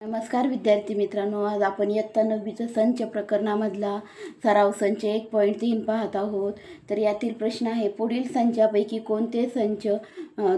नमस्कार विद्यार्थी मित्रांनो, आज आपण इयत्ता 9वीचा संच प्रकरणामधला सराव संच 1.3 पाहत आहोत. तर यातील प्रश्न आहे, पुढील संचापैकी कोणते संच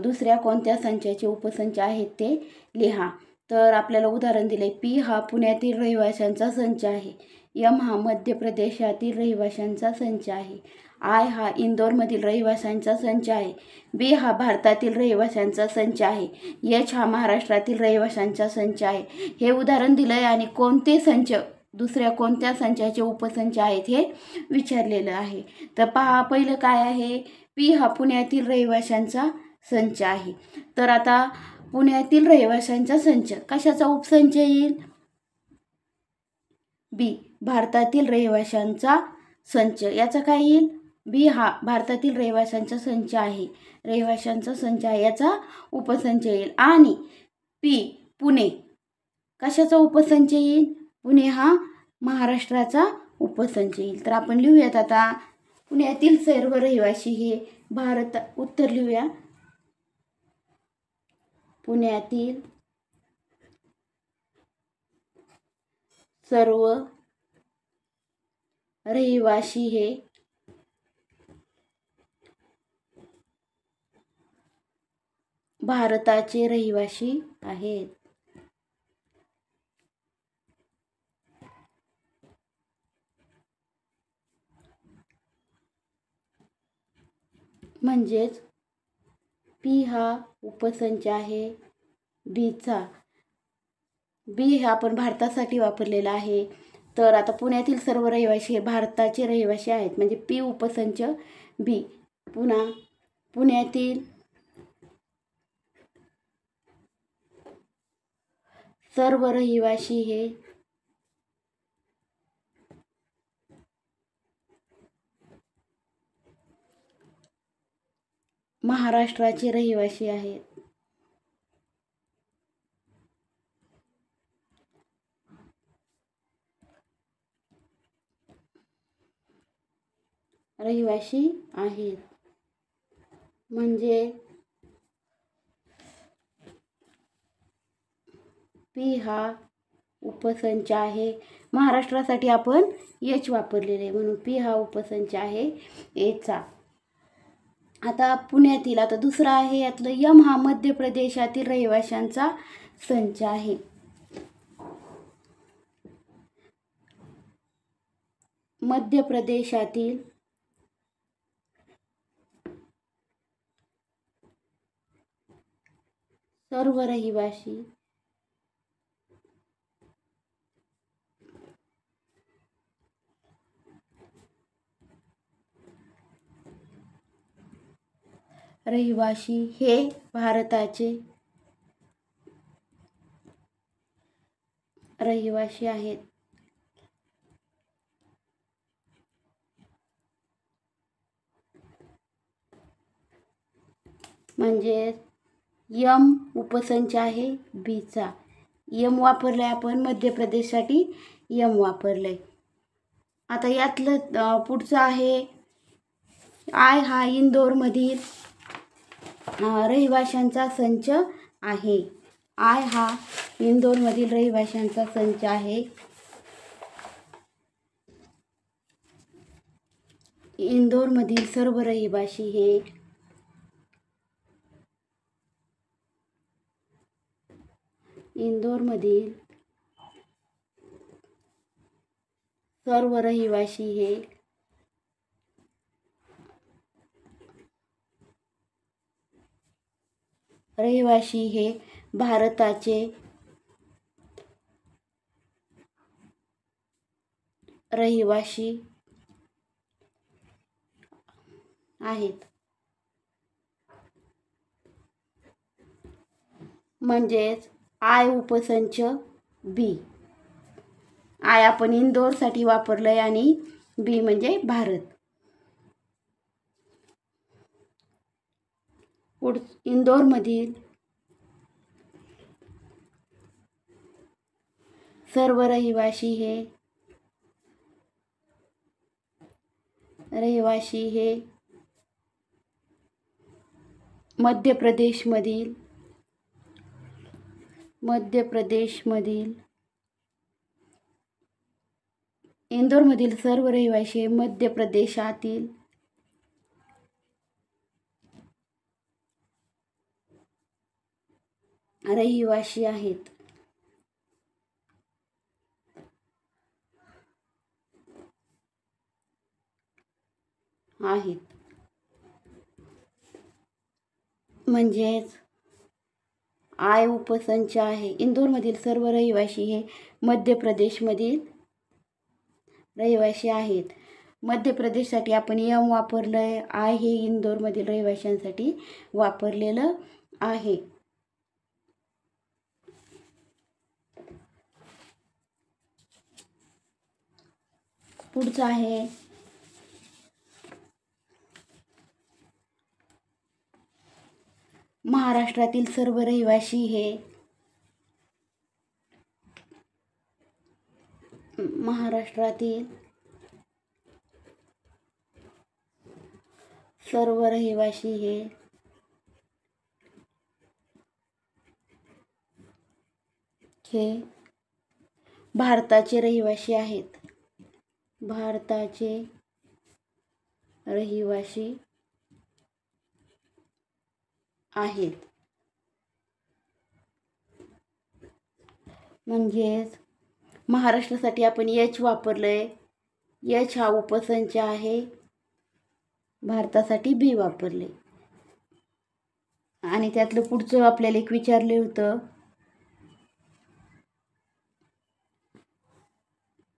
दुसऱ्या कोणत्या संचाचे उपसंच आहेत ते लिहा. तर आपल्याला उदाहरण दिले, पी हा पुण्यातील रहिवाशांचा संच आहे, एम हा मध्य प्रदेशातील रहिवाशांचा संच आहे, आय हा इंदोरमधील रहिवाशांचा संच आहे, बी हा भारतातील रहिवाशांचा संच आहे, एच हा महाराष्ट्रातील रहिवाशांचा संच आहे. हे उदाहरण दिलं आहे आणि कोणते संच दुसऱ्या कोणत्या संचाचे उपसंच आहेत हे विचारलेलं आहे. तर पहा, पहिलं काय आहे, पी हा पुण्यातील रहिवाशांचा संच आहे. तर आता पुण्यातील रहिवाशांचा संच कशाचा उपसंच येईल? बी भारतातील रहिवाशांचा संच. याचा काय येईल? बी हा भारतातील रहिवाशांचा संच आहे, रहिवाशांचा संच आहे, याचा उपसंच येईल. आणि पी पुणे कशाचा उपसंच येईल? पुणे हा महाराष्ट्राचा उपसंच येईल. तर आपण लिहूयात आता, पुण्यातील सर्व रहिवासी हे उत्तर लिहूया, पुण्यातील सर्व रहिवासी हे भारताचे रहिवासी आहेत. म्हणजेच पी हा उपसंच आहे बीचा. बी हे आपण भारतासाठी वापरलेला आहे. तर आता पुण्यातील सर्व रहिवासी हे भारताचे रहिवासी आहेत, म्हणजे पी उपसंच बी. पुन्हा पुण्यातील सर्व रहिवासी हे महाराष्ट्राचे रहिवासी आहेत. रहिवासी आहेत म्हणजे पी हा उपसंच आहे. महाराष्ट्रासाठी आपण एच वापरलेले, म्हणून पी हा उपसंच आहे एचा. आता पुण्यातील आता दुसरा आहे, यातलं यम हा मध्य प्रदेशातील रहिवाशांचा संच आहे. मध्य प्रदेशातील सर्व रहिवासी हे भारताचे रहिवासी आहेत. म्हणजे यम उपसंच आहे बीचा. यम वापरलाय आपण मध्य प्रदेशसाठी, यम वापरलंय. आता यातलं पुढचं आहे, आय हा इंदोरमधील रहिवाशांचा संच आहे. आय हा इंदोरमधील रहिवाशांचा संच आहे. इंदोरमधील सर्व रहिवासी हे इंदोरमधील सर्व रहिवासी हे भारताचे रहिवासी आहेत. म्हणजेच आय उपसंच बी. आय आपण इंदोरसाठी वापरलंय आणि बी म्हणजे भारत. इंदोरमधील सर्व रहिवासी हे मध्य प्रदेशमधील मध्य प्रदेशमधील इंदोरमधील सर्व रहिवासी हे मध्य प्रदेशातील रहिवासी आहेत. म्हणजेच आय उपसंच आहे. इंदोरमधील सर्व रहिवासी हे मध्य प्रदेशमधील रहिवासी आहेत. मध्य प्रदेशसाठी आपण यम वापरलं आहे. आय हे इंदोरमधील रहिवाशांसाठी वापरलेलं आहे. पुढचं आहे महाराष्ट्रातील सर्व रहिवासी हे महाराष्ट्रातील सर्व रहिवासी हे भारताचे रहिवासी आहेत. भारताचे रहिवासी आहेत. म्हणजेच महाराष्ट्रासाठी आपण एच वापरलंय. एच हा उपसंच आहे. भारतासाठी बी वापरले. आणि त्यातलं पुढचं आपल्याला एक विचारले होतं,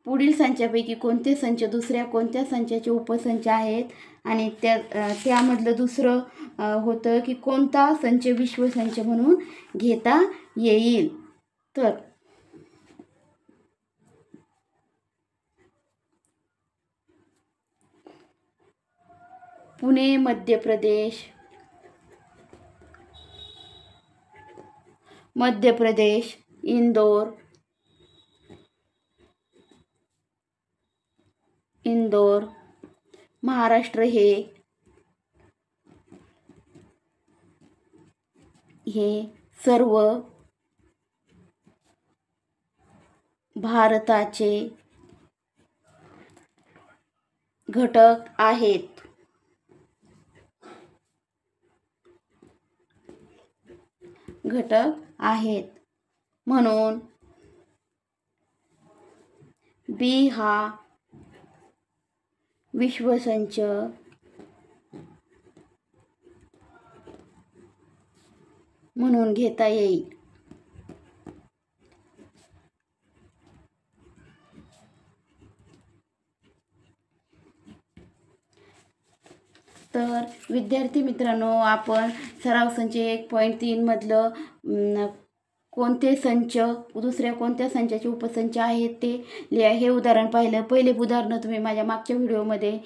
पुढील संचापैकी कोणते संच दुसऱ्या कोणत्या संचाचे उपसंच आहेत. आणि त्यामधलं दुसरं होतं की कोणता संच विश्वसंच म्हणून घेता येईल. तर पुणे मध्य प्रदेश, इंदोर, महाराष्ट्र हे सर्व भारताचे घटक आहेत. म्हणून बी हा विश्वसंच म्हणून घेता येईल. तर विद्यार्थी मित्रांनो, आपण सराव संच 1.3 मधलं कोणते संच दुसऱ्या कोणत्या संचाचे उपसंच आहेत ते लिहा हे उदाहरण पाहिलं. पहिले उदाहरण तुम्ही माझ्या मागच्या व्हिडिओमध्ये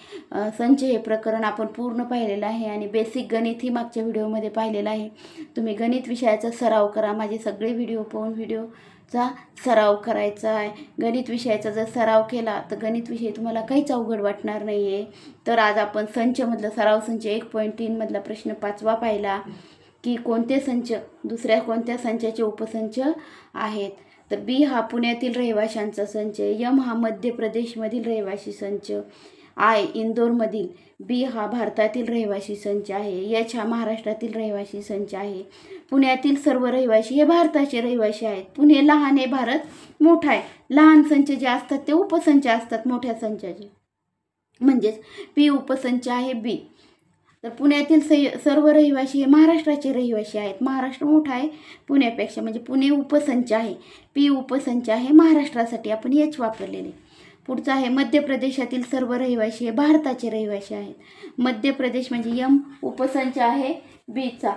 संच हे प्रकरण आपण पूर्ण पाहिलेलं आहे. आणि बेसिक गणित ही मागच्या व्हिडिओमध्ये पाहिलेलं आहे. तुम्ही गणित विषयाचा सराव करा. माझे सगळे व्हिडिओ पाहून व्हिडिओचा सराव करायचा आहे. गणित विषयाचा जर सराव केला तर गणित विषय तुम्हाला काहीच अवघड वाटणार नाही आहे. तर आज आपण संचमधलं सराव संच 1.3 मधला प्रश्न 5वा पाहिला की कोणते संच दुसऱ्या कोणत्या संचाचे उपसंच आहेत. तर बी हा पुण्यातील रहिवाशांचा संच, यम हा मध्य प्रदेशमधील रहिवासी संच, आय इंदोरमधील, बी हा भारतातील रहिवासी संच आहे, एच हा महाराष्ट्रातील रहिवासी संच आहे. पुण्यातील सर्व रहिवासी हे भारताचे रहिवासी आहेत. पुणे लहान आहे, भारत मोठा आहे. लहान संच जे असतात ते उपसंच असतात मोठ्या संचाचे. म्हणजेच पी उपसंच आहे बी. तर पुण्यातील सर्व रहिवासी हे महाराष्ट्राचे रहिवासी आहेत. महाराष्ट्र मोठा आहे पुण्यापेक्षा, म्हणजे पुणे उपसंच आहे. पी उपसंच आहे महाराष्ट्रासाठी आपण एच वापरलेले. पुढचा आहे मध्य प्रदेशातील सर्व रहिवासी हे भारताचे रहिवासी आहेत. मध्य प्रदेश म्हणजे यम उपसंच आहे बीचा.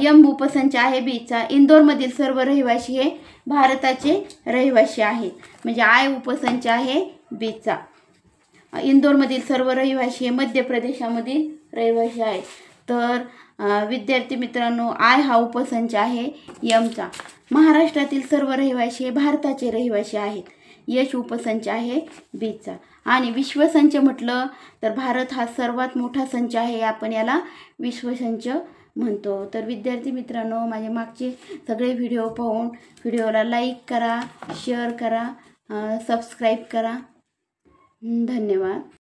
यम उपसंच आहे बीचा. इंदोरमधील सर्व रहिवासी हे भारताचे रहिवासी आहेत. म्हणजे आय उपसंच आहे बीचा. इंदोरमधील सर्व रहिवासी हे मध्य प्रदेशामधील रहिवासी आहेत. तर विद्यार्थी मित्रांनो, आय हा उपसंच आहे यमचा. महाराष्ट्रातील सर्व रहिवासी हे भारताचे रहिवासी आहेत. एच उपसंच आहे बीचा. आणि विश्वसंच म्हटलं तर भारत हा सर्वात मोठा संच आहे. आपण याला विश्वसंच म्हणतो. तर विद्यार्थी मित्रांनो, माझे मागचे सगळे व्हिडिओ पाहून व्हिडिओला लाईक करा, शेअर करा, सबस्क्राईब करा. धन्यवाद.